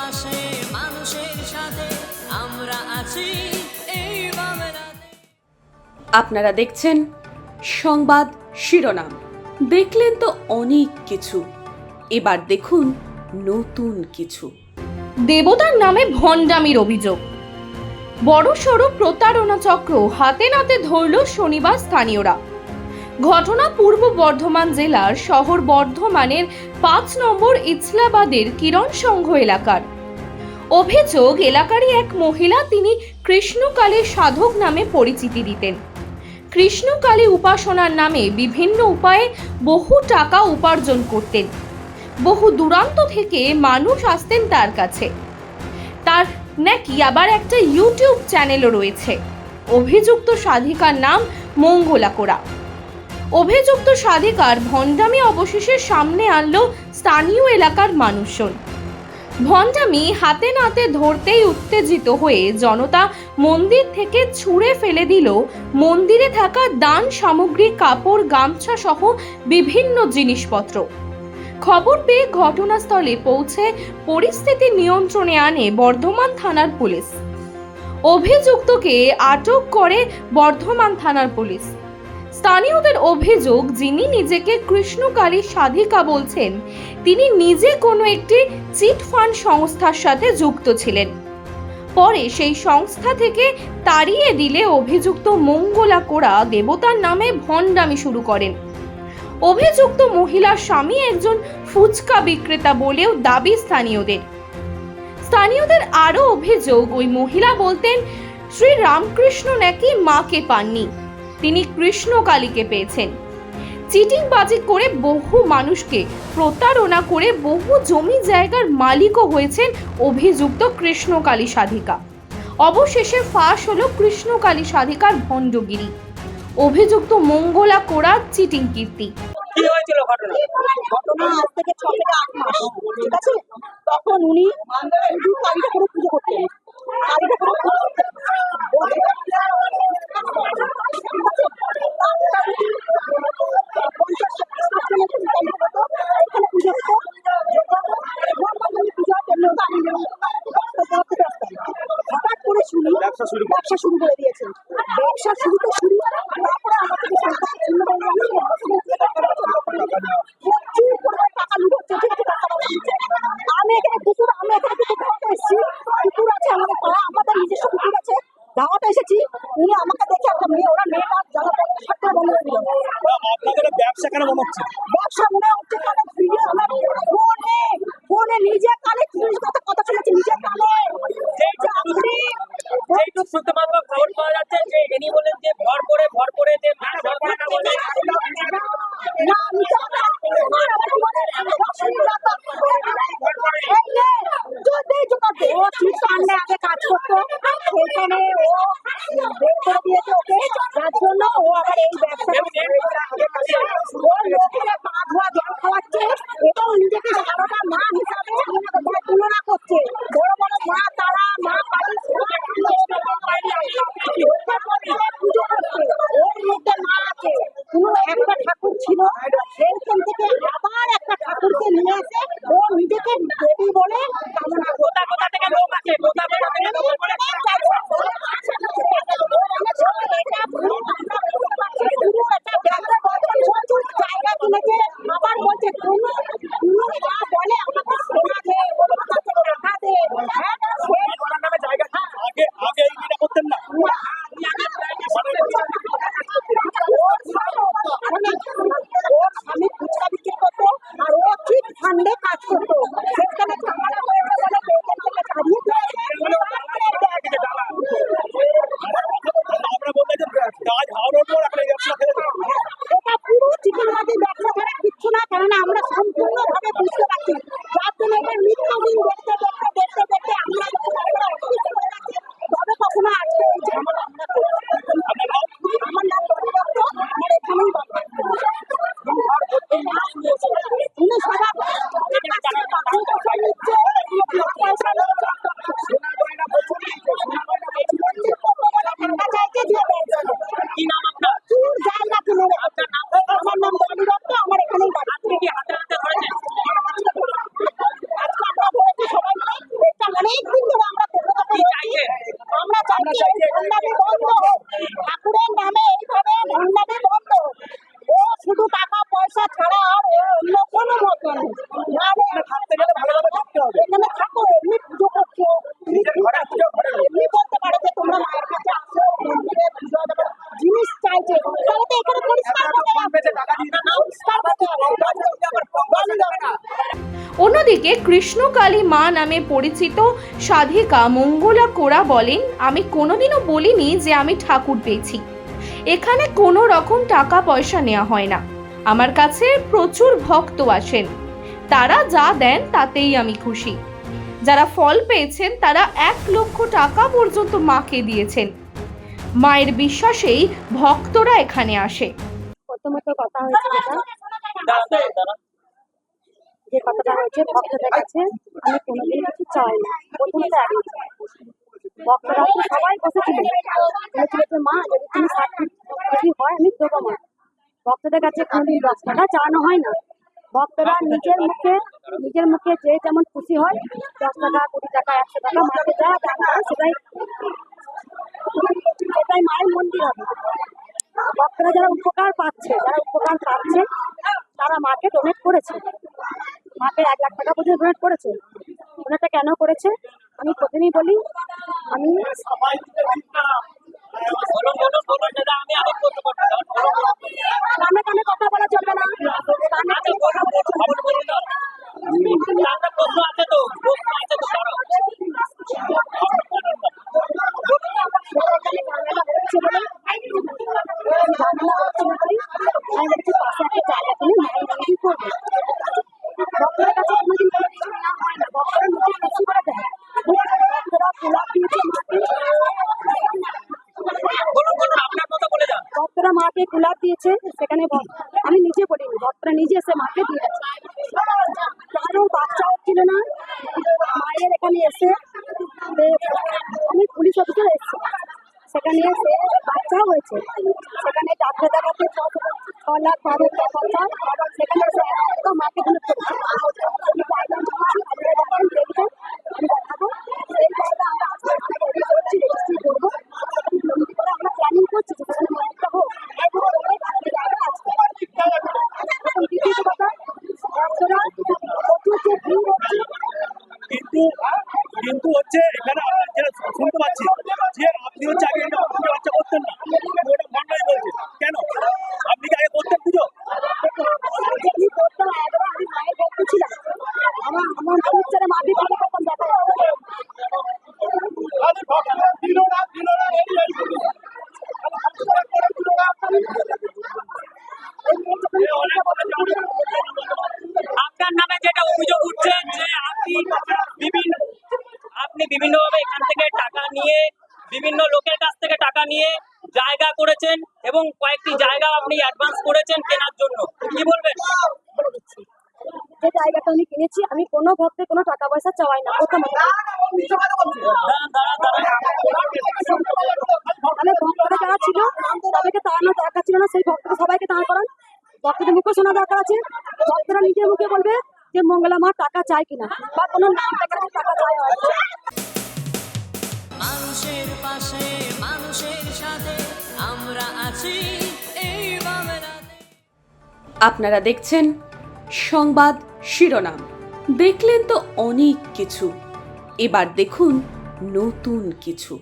পাশে মানুষের সাথে আমরা আছি এই বাংলাতে। আপনারা দেখছেন সংবাদ শিরোনাম। দেখলেন তো অনেক কিছু, এবার দেখুন নতুন কিছু। দেবতার নামে ভণ্ডামির অভিযোগ। বড়সড় প্রতারণা চক্র হাতে নাতে ধরল শনিবার স্থানীয়রা। ঘটনা পূর্ব বর্ধমান জেলার শহর বর্ধমানের ৫ নম্বর ইছলাবাদের কিরণ সংঘ এলাকার। অভিযোগ, এলাকারই এক মহিলা, তিনি কৃষ্ণকালী সাধক নামে পরিচিতি দিতেন। কৃষ্ণকালী উপাসনার নামে বিভিন্ন উপায়ে বহু টাকা উপার্জন করতেন। বহু দূরান্ত থেকে মানুষ আসতেন তার কাছে। তার নাকি আবার একটা ইউটিউব চ্যানেলও রয়েছে। অভিযুক্ত সাধিকার নাম মঙ্গলা কোরা। অভিযুক্ত সাধিকার ভণ্ডামি অবশেষে সামনে আনলো স্থানীয় এলাকার মানুষজন। ভণ্ডামি হাতে নাতে ধরতেই উত্তেজিত হয়ে জনতা মন্দির থেকে ছুঁড়ে ফেলে দিল মন্দিরে থাকা দান সামগ্রী, কাপড়, গামছা সহ বিভিন্ন জিনিসপত্র। খবর পেয়ে ঘটনাস্থলে পৌঁছে পরিস্থিতি নিয়ন্ত্রণে আনে বর্ধমান থানার পুলিশ। অভিযুক্তকে আটক করে বর্ধমান থানার পুলিশ। স্থানীয়দের অভিযোগ, যিনি নিজেকে কৃষ্ণকালী সাধিকা বলছেন, তিনি নিজে কোনো একটি চিটফান্ড সংস্থার সাথে যুক্ত ছিলেন। পরে সেই সংস্থা থেকে তাড়িয়ে দিলে অভিযুক্ত মঙ্গলা কোরা দেবতার নামে ভণ্ডামি শুরু করেন। অভিযুক্ত মহিলার স্বামী একজন ফুচকা বিক্রেতা বলেও দাবি স্থানীয়দের। স্থানীয়দের আরও অভিযোগ, ওই মহিলা বলতেন শ্রী রামকৃষ্ণ নাকি মাকে পাননি, তিনি কৃষ্ণকালীকে পেয়েছেন। চিটিংবাজি করে বহু মানুষকে প্রতারণা করে বহু জমি জায়গার মালিকও হয়েছেন অভিযুক্ত কৃষ্ণকালী সাধিকা। অবশেষে ফাঁস হলো কৃষ্ণকালী সাধিকার ভণ্ডগিরি, অভিযুক্ত মঙ্গলা কোরার চিটিং কীর্তি। কি হয়েছিল ঘটনা? ঘটনা আজ থেকে 6 থেকে 8 মাস, ঠিক আছে? তখন উনি শুধু কালী ঠাকুরের পুজো করতেন। কালী ঠাকুরের পুজো করতেন। হঠাৎ করে শুনি ব্যবসা শুরু করে দিয়েছেন। ব্যবসা শুরু তো শুরু, তারপরে আমাকে প্রচুর পরিমাণে টাকা লুটছে। ঠিক আছে, টাকা লুটছে। আমি এখানে কুকুর এসেছি, কুকুর আছে আমাদের পাড়া, আমাদের নিজস্ব কুকুর আছে, ধাওয়াতে এসেছি। উনি আমাকে দেখে একটা মেয়ে, ওরা মেয়েটা জ্বালা সাতটা বন্ধ করে দিল। আপনাদের ব্যবসা কেন মনে হচ্ছে? ব্যবসা মনে হচ্ছে কানে ভিডিও, ফোনে নিজে কানে কথা শুনেছি, নিজে কানে। এইটুকু শুনতে মাত্র খবর পাওয়া যাচ্ছে যে ইনি বলেন যে ভর করে যে টাকা বলে আগে কাজ করতো, সেখানে ও বের করে দিয়েছে ওকে, যার জন্য ও আবার এই ব্যবসা ওর লোকেরা পা ধোয়া জল খাওয়াচ্ছে এবং নিজেকে সারদা মা হিসাবে তুলনা করছে। বড় বড় মা তারা, মা কালী পুজো করছে, ওর মধ্যে মা আছে। কোনো একটা ঠাকুর ছিল, সেইখান থেকে আবার একটা ঠাকুরকে নিয়ে এসে ও নিজেকে দেবী বলে কামনা করছে। কোথা থেকে লোক আছে? জায়গা কিনেছে, আবার বলছে তুমি যা বলে আমাকে সোনা দে, টাকা দে। ওনার নামে জায়গা আগে এই বিটা করতেন না? ওর স্বামী ফুচকা বিক্রি করতো আর ও চিট ফান্ডে কাজ করতো। সেখানে ঝামেলা হয়েছে বলে বেতন থেকে ছাড়িয়ে আমরা বলতে যে কাজ হাওড়ার পর আপনি ব্যবসা ফেলে এটা পুরো চিকেনবাজি ব্যবসা করে কিচ্ছু না, কারণ আমরা সম্পূর্ণভাবে বুঝতে পারছি। যার জন্য এটা নিত্যদিন দেখতে আমরা তবে কখনো আজকে এই ঝামেলা আমরা করি। আমার নাম দত্ত, আমার এখানেই বাবা। উনি সবার নিচ্ছে, অন্যদিকে কৃষ্ণকালী মা নামে পরিচিত সাধিকা মঙ্গলা কোরা বলেন, আমি কোনোদিনও বলিনি যে আমি ঠাকুর পেয়েছি। এখানে কোনো রকম টাকা পয়সা নেওয়া হয় না। আমার কাছে প্রচুর ভক্ত আসেন, তারা যা দেন তাতেই আমি খুশি। যারা ফল পেয়েছেন তারা 1 লক্ষ টাকা পর্যন্ত মাকে দিয়েছেন। মায়ের বিশ্বাসেই ভক্তরা এখানে আসে। প্রথমত কথা হয়েছে যে কথাটা হয়েছে ভক্তদের কাছে আমি কোনোদিন কিছু চাই না। প্রথমত ভক্তরা তো সবাই বসেছিলেন, বলেছিল যে মা যদি তুমি 60 যদি হয় আমি দেবো মা। ভক্তদের কাছে কোনোদিন 10 টাকা চাওয়ানো হয় না। ভক্তরা নিজের মুখে যে যেমন খুশি হয় 10 টাকা 20 টাকা 100 টাকা মাকে যা দান করে সেটাই মায়ের মন্দির হবে। ভক্তরা যারা উপকার পাচ্ছে তারা মাকে ডোনেট করেছে, মাকে 1 লাখ টাকা পর্যন্ত ডোনেট করেছে। ডোনেটটা কেন করেছে আমি প্রথমেই বলি, আমি কানে কানে কথা বলা চলবে না, কানে কথা বলা চলবে না। ভক্তদের কাছে কোনোদিন কোনো কিছু নেওয়া হয় না, ভক্তরা নিজে খুশি করে দেয়। ভক্তরা মাকে কুলার দিয়েছে, সেখানে আমি নিজে বলিনি, ভক্তরা নিজে এসে মাকে দিয়েছে। কারো বাচ্চা হচ্ছিল না, মায়ের এখানে এসে আমি পুলিশ অফিসার এসেছি, সেখানে এসে বাচ্চা হয়েছে, সেখানে ডাক্তার দেখাতে 6 লাখ 12 লাখ খরচা, সেখানে এসে মাকে ডোনেট করেছে। আমি দেখবেন আমি দেখাবো সেই জায়গা আমরা আস্তে আস্তে রেডি করছি, রেজিস্ট্রি করবো, আমরা প্ল্যানিং করছি যে সেখানে মন্দিরটা হোক। জায়গা আছে। দ্বিতীয় কথা, ভক্তরা প্রচুর যে ভিড় হচ্ছে, কিন্তু হচ্ছে এখানে আমরা যেটা শুনতে পাচ্ছি যে আপনি হচ্ছে আগে এটা বাচ্চা করতেন না, ওটা ভণ্ডামি বলছে কেন? আপনি কি আগে করতেন পুজো? আমি করতাম, একবার আমি মায়ের ভক্ত ছিলাম, আমার পিকচারে মাকে পুজো করতাম দেখা আপনার নামে যেটা অভিযোগ উঠছে যে আপনি বিভিন্নভাবে এখান থেকে টাকা নিয়ে বিভিন্ন লোকের কাছ থেকে টাকা নিয়ে জায়গা করেছেন এবং কয়েকটি জায়গা আপনি অ্যাডভান্স করেছেন কেনার জন্য, কি বলবেন? বলে দিচ্ছি, যে জায়গাটা আমি কিনেছি আমি কোনো ভক্তের কোনো টাকা পয়সা চাওয়াই না। প্রথমত মানে ভক্তরা যারা ছিল তাদেরকে তাড়ানোর দরকার ছিল না, সেই ভক্তকে সবাইকে দাঁড় করান। ভক্তদের মুখে শোনা দরকার আছে, ভক্তরা নিজের মুখে বলবে যে মঙ্গলা মা টাকা চায় কিনা বা কোনো নাম টাকা চায় হয়তো। মানুষের পাশে মানুষের সাথে আমরা আছি এই বাংলাতে। আপনারা দেখছেন সংবাদ শিরোনাম। দেখলেন তো অনেক কিছু, এবার দেখুন নতুন কিছু।